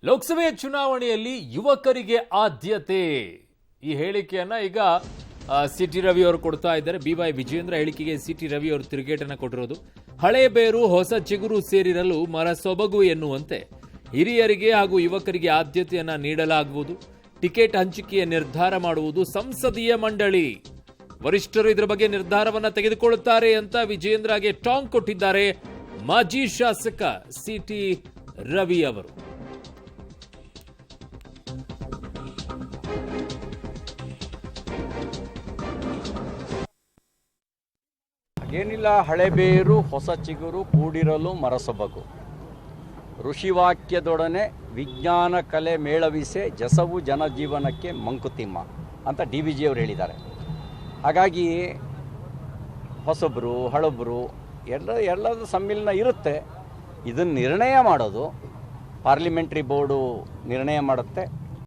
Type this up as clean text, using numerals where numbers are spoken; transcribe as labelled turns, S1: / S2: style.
S1: ಲೋಕಸಭೆ ಚುನಾವಣೆಯಲ್ಲಿ ಯುವಕರಿಗೆ ಆದ್ಯತೆ ಈ ಹೇಳಿಕೆಯನ್ನ ಈಗ ಸಿಟಿ ರವಿ ಅವರು ಕೊಡ್ತಾ ಇದ್ದಾರೆ. ಬಿವೈ ವಿಜೇಂದ್ರ ಹೇಳಿಕೆಗೆ ಸಿಟಿ ರವಿ ಅವರು ತಿರುಗೇಟನ್ನು ಕೊಟ್ಟಿರೋದು. ಹಳೆ ಬೇರು ಹೊಸ ಚಿಗುರು ಸೇರಿರಲು ಮರ ಸೊಬಗು ಎನ್ನುವಂತೆ ಹಿರಿಯರಿಗೆ ಹಾಗೂ ಯುವಕರಿಗೆ ಆದ್ಯತೆಯನ್ನ ನೀಡಲಾಗುವುದು. ಟಿಕೆಟ್ ಹಂಚಿಕೆಯ ನಿರ್ಧಾರ ಮಾಡುವುದು ಸಂಸದೀಯ ಮಂಡಳಿ. ವರಿಷ್ಠರು ಇದರ ಬಗ್ಗೆ ನಿರ್ಧಾರವನ್ನ ತೆಗೆದುಕೊಳ್ಳುತ್ತಾರೆ ಅಂತ ವಿಜೇಂದ್ರಗೆ ಟಾಂಗ್ ಕೊಟ್ಟಿದ್ದಾರೆ ಮಾಜಿ ಶಾಸಕ ಸಿಟಿ ರವಿ ಅವರು.
S2: ಏನಿಲ್ಲ, ಹಳೆಬೇರು ಹೊಸ ಚಿಗುರು ಕೂಡಿರಲು ಮರಸೊಬಗು, ಋಷಿವಾಕ್ಯದೊಡನೆ ವಿಜ್ಞಾನ ಕಲೆ ಮೇಳವಿಸೆ ಜಸವು ಜನಜೀವನಕ್ಕೆ ಮಂಕುತಿಮ್ಮ ಅಂತ DVG ಅವರು ಹೇಳಿದ್ದಾರೆ. ಹಾಗಾಗಿ ಹೊಸಬ್ರು ಹಳಬ್ರು ಎಲ್ಲದ ಸಮ್ಮಿಲನ ಇರುತ್ತೆ. ಇದನ್ನು ನಿರ್ಣಯ ಮಾಡೋದು ಪಾರ್ಲಿಮೆಂಟ್ರಿ ಬೋರ್ಡು ನಿರ್ಣಯ ಮಾಡುತ್ತೆ.